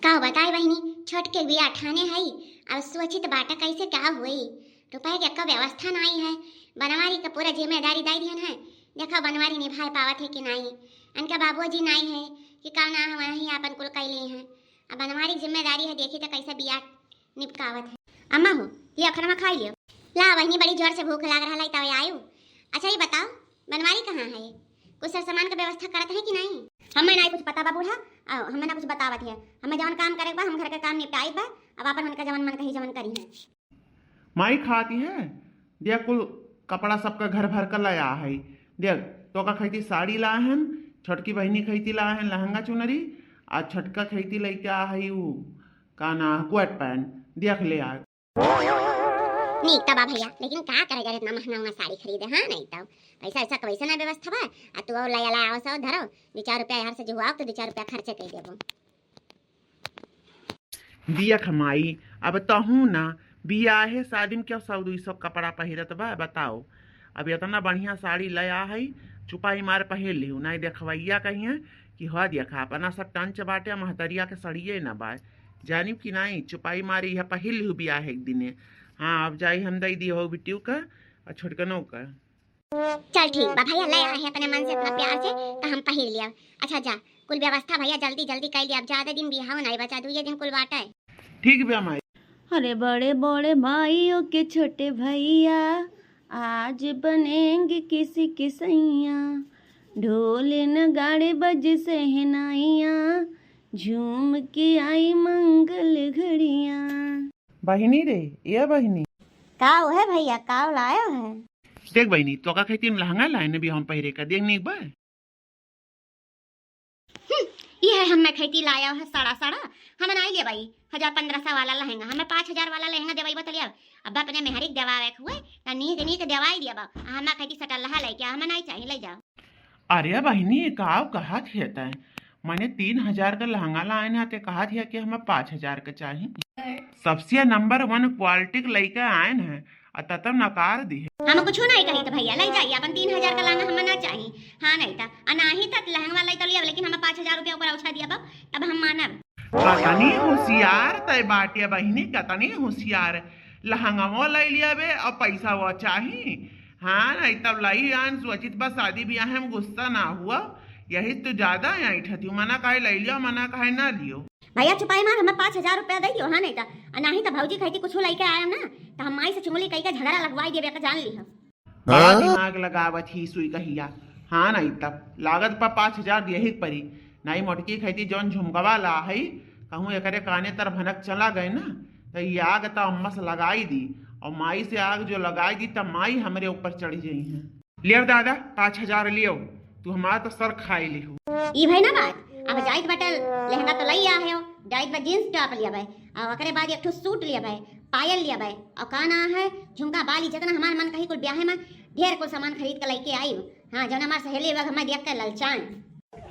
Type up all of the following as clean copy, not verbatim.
का बताए बहिनी, छठ के बिया ठाने हई। अब सोचित बाटा कैसे क्या हुई। रुपए के का व्यवस्था नहीं है। बनवारी का पूरा जिम्मेदारी दाई दिहन है। देखा बनवारी निभाए पावत है कि नहीं। अनका बाबूजी नहीं है कि का ना हम ही अपन कुल कैले हैं। अब बनवारी जिम्मेदारी है, देखी तो कैसे बिया निपकावत है। अम्मा हो लिया खाना खा लियो। ला बहिनी, बड़ी जोर से भूख लाग रहा है तब आयु। अच्छा ये बताओ बनवारी कहाँ है? कुछ सामान का व्यवस्था करत है कि नहीं? हमें नहीं कुछ पता बा बूढ़ा। हमें ना कुछ बतावत है। हमें जवन काम करे बा हम घर का काम निपटाई बा। अब अपन मन का जवन मन कही जवन करी है। माई खाती है देख कुल कपड़ा सबका घर भर कर लाया है। देख तो का खैती साड़ी ला हन, छोटकी बहनी खैती ला हन लहंगा चुनरी, आज छटका खैती लैके आ है ऊ का ना कोट पैंट देख ले आ। नहीं तब भैया, लेकिन का करे इतना महंगा महंगा साड़ी खरीदे। हाँ नहीं तब पैसा ऐसा कैसे ना व्यवस्था बा। आ तू और लाया लाया सो धरो 2-4 रुपया यहाँ से जुआओ तो 2-4 रुपया खर्चे कर देबो। दिया खमाई अब तहू ना बियाह है शादी में क्या सौ 200 कपड़ा पहिरत बा बताओ। अब इतना बढ़िया साड़ी लया है चुपाई मार पहिर लिहू नहीं देखवैया कहीं है कि हो देखा अपना सब टंच बाटे महतरिया के सड़िए न बा जानी कि नहीं चुपाई मारी है पहिर लिहू बियाह एक दिने। हाँ अब जाई हम दई दी हो बिटियो का और छोटकनों का। चल ठीक बा भैया, ले आए अपने मन से इतना प्यार से तो हम पहिर लिया। अच्छा जा कुल व्यवस्था भैया जल्दी जल्दी कर लिया। अब ज्यादा दिन बिहाव नहीं बचा, 2 दिन कुल बाटा है। ठीक बे माई। अरे बड़े बड़े भाइयों के छोटे भैया आज बनेंगे किसी की सैया, ढोल नगाड़े बज सहनाइया, झूम के आई मंगल घड़िया। बहिनी रे ये बहिनी काव है भैया, काव लायो है। देख बहिनी तो का कहती लहंगा लाए ने भी हम पहिरे का देख नहीं बा। ये है हमें खेती लाया है साड़ा साड़ा। हमें नहीं लिया भाई 1000-1500 वाला लहंगा, हमें 5000 वाला लहंगा देवाई बतलिया। अब अपने मेहरी दवावे हुए त नीक नीक दवाई दिया बा। हमें खेती सटल लहा लेके हमें नहीं चाहिए, ले जाओ। अरे बहिनी काव कहा था है मैंने 3000 का लहंगा लाए ना ते कहा था कि हमें 5000 का चाहिए। सबसे नंबर 1 क्वालिटी के लइके आए हैं और तब नकार दी है। हम कुछ नहीं कही तो भैया ले जाइए अपन 3000 का लहंगा हमें ना चाहिए। हाँ नहीं था नहीं था लहंगा वाला तो लिया, लेकिन हमें 5000 रुपया ऊपर उछा दिया बा तब हम मानब। कतनी होशियार तय बाटे बहिनी, कतनी होशियार लहंगा वो ले लिया बे और पैसा वो चाहिए। हाँ नहीं तब लाई आन सोचित बस शादी ब्याह में गुस्सा ना हुआ यही तो ज्यादा यहाँ ठती मना कहे ले लियो मना कहे ना लियो। भैया चुपाई मार हमें 5000 रुपया दे दियो। हाँ नहीं था नहीं तो भौजी कहती कुछ लेके आया ना तो हम माई से चुंगली कही का झगड़ा लगवाई देबे का जान ली। बड़ा दिमाग लगावत ही सुई कहिया। हाँ नहीं तब लागत पर 5000 यही परी नहीं मोटकी खैती जौन झुमकवा ला है कहूँ एकरे काने तर भनक चला गए ना तो ये आग तो अम्मा से लगाई दी और माई से आग जो लगाई दी तब माई हमारे ऊपर चढ़ी गई है। लियो दादा 5000 लियो तू हमारा तो सर खाई लिहो। ई भाई ना बात अब जाइत बटल लहंगा तो लई आए हो, जाइत बा जींस टॉप लिया भाई और ओकरे बाद एक ठो सूट लिया भाई, पायल लिया भाई और काना है झुमका बाली जितना हमार मन कही कुल ब्याह में ढेर कुल सामान खरीद के लेके आई। हाँ जौन हमार सहेली वग हमें देख के ललचान।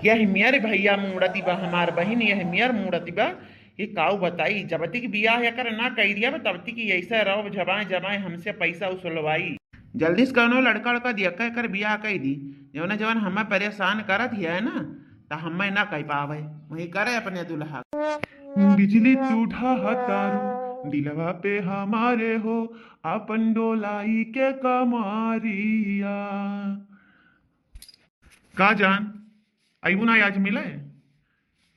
यही मेरे भैया मूर्ति बा हमार बहन यही मेयर मूर्ति बा। ये काऊ बताई जबती की बियाह या कर ना कह दिया तबती की ऐसा रहो जबाए जबाए हमसे पैसा उसलवाई जल्दी से कौनो लड़का लड़का दिया कर बियाह कह दी जवन जवन हमें परेशान करत है ना तो हमें ना कह पावे वही करे अपने दुल्हा। बिजली टूटा हतारू दिलवा पे हमारे हो अपन डोलाई के कमारिया का जान आयु ना आज मिले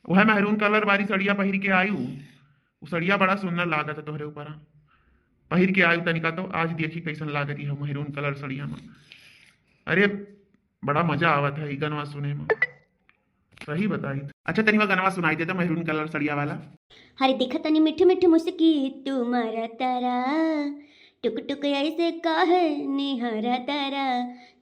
वह महरून कलर वाली सड़िया पहिर के आयु वो सड़िया बड़ा सुंदर लागत है तोहरे ऊपर पहिर के आयु तनिका तो आज देखी कैसन लागत है महरून कलर सड़िया में। अरे बड़ा मजा आवत है गनवा सुने में सही बताई। अच्छा तनिका गनवा सुनाई देता महरून कलर सड़िया वाला। हरे दिखत तनी मिठू मिठू मुस्की तुम्हारा तारा टुक टुक ऐसे कहे निहरा तारा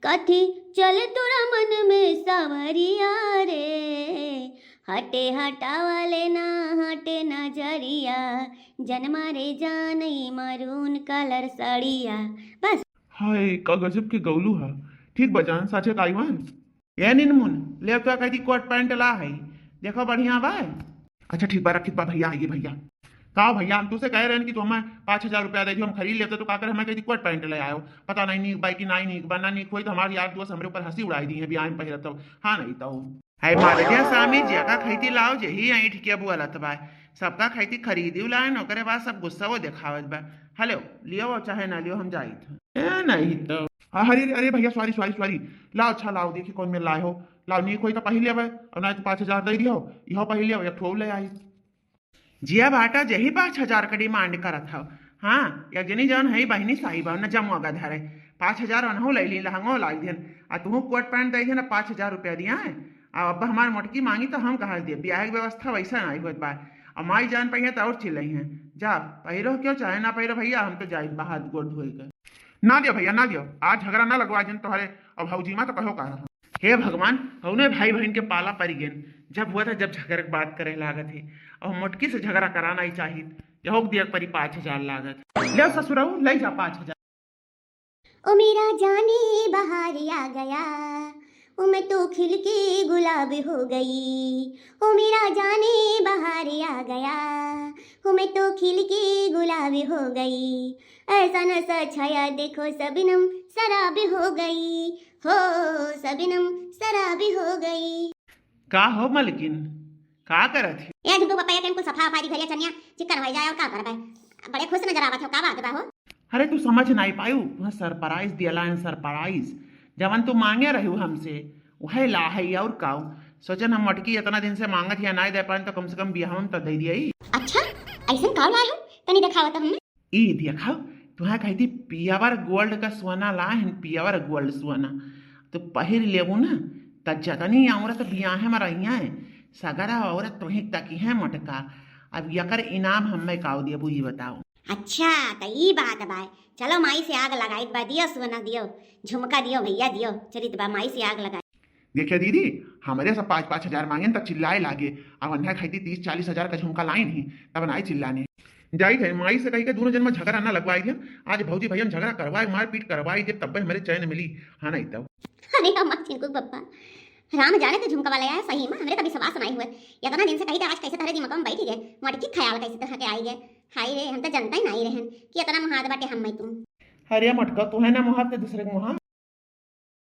कथी चले तोरा मन में सावरिया रे, हटे हटावाले ना हटे नजरिया जन्मा रे जानई मरून कलर सड़िया। बस हाय का गजब के गौलू है ठीक बजान साचे काईवान ये निनमुन ले तो कहती कोट पैंट ला है देखो बढ़िया बा। अच्छा ठीक बा रखित बा भैया आइए भैया का भैया हम तुझसे कह रहे हैं कि तुम हमें 5000 रुपया दे हम खरीद लेते तो का कर हमें कहती कोट पैंट ले आयो पता नहीं नीक बाई की नहीं नीक बना नीक हुई तो हमारे यार दोस्त हमारे ऊपर हंसी उड़ाई दी है बियाह में पहिरत। हाँ नहीं तो है मारे स्वामी जगह खैती लाओ जे ही ऐठ के बुआ लत बा सबका खाती खरीदी लाए न ओकरे बाद सब गुस्सा वो दिखावत बा। हेलो लियो चाहे ना लियो हम जाई थे नहीं तो अरे अरे भैया सॉरी सॉरी सॉरी लाओ अच्छा लाओ देखिए कौन में लाए हो लाओ नहीं कोई तो पहले अब और ना तो 5,000 दे दियो इहो पहले अब एक ठो ले आई जिया बाटा जही 5,000 का डिमांड करत हो। हाँ या जनी जौन है बहिनी साहिब न जमुआ धरे 5,000 अनहो ले ली लहंगो लाई दियन आ तुहू कोट पैंट दे दियन 5,000 रुपया दिया है। अब हमार मोटकी मांगी तो हम कहा दिए ब्याह की व्यवस्था वैसा नहीं होत बा। अब माई जान पाई है तो और चिल्लाई हैं जा पहिरो क्यों चाहे ना पहिरो भैया हम तो जाए बाहर गोड़ धोए के ना दियो भैया ना दियो आज झगड़ा ना लगवा जन तुम्हारे अब भौजी माँ तो कहो कहा हे भगवान उन्हें भाई बहन के पाला पड़ी गेन जब हुआ था जब झगड़े की बात करे लागत है और मोटकी से झगड़ा कराना ही चाहिए यहोक दिया परी 5,000 लागत ले ससुराऊ ले जा 5,000। ओ मेरा जाने बहार आ गया ओ मैं तो खिल के गुलाब हो गई ओ मेरा जाने बहार आ गया ओ मैं तो खिल के गुलाब हो गई ऐसा नशा छाया देखो सबनम शराब हो गई हो सबनम शराब हो गई। का हो मलकिन का करत है यार झुटू पपाया के कुल सफा फाड़ी घरिया चनिया चिकन हो जाए और का करबे बड़े खुश नजर आवत हो का बात बा हो। अरे तू समझ नहीं पायू तुम्हें सरप्राइज दिया सरप्राइज जवन तू मांगे रहू हमसे वह ला है और काऊ सोचन हम मटकी इतना दिन से मांगत या ना दे पाए तो कम से कम बियाह में तो दे दिया ही। अच्छा ऐसा का लाए हो तनी दिखावत हमने ई दिखाओ तुम्हें कहती पियावर गोल्ड का सोना ला है पियावर गोल्ड सोना तो पहिर लेबू ना त जतनी औरत बियाहे में रही है सगरा औरत तुहिक तकी है मटका अब यकर इनाम हमें काऊ दिया ये बताओ। अच्छा तो ये बात बाय चलो माई से आग लगाई बा दियो सोना दियो झुमका दियो भैया दियो चलित बा माई से आग लगाई। देखिए दीदी हमारे सब 5,000 मांगे तब चिल्लाए लागे अब अन्ना खाती 30-40 हजार का झुमका लाई नहीं तब नाई चिल्लाने जाई थे माई से कही के दोनों जन्म झगड़ा ना लगवाई थे आज भौजी भैया झगड़ा करवाए मारपीट करवाई जब तब हमारे चैन मिली हाँ नहीं तब अरे अम्मा चिंकू पप्पा राम जाने तो झुमका वाला आया सही में हमरे कभी सवास नहीं हुए इतना दिन से कही आज कैसे तारे दिमाग में बैठ गए मटकी ख्याल कैसे तरह के आई गए हाई रे हम तो जनता ही नहीं रहन कि इतना मुहाद बाटे हम मैं तुम अरे मटका तू है ना मुहाब के दूसरे को मुहाब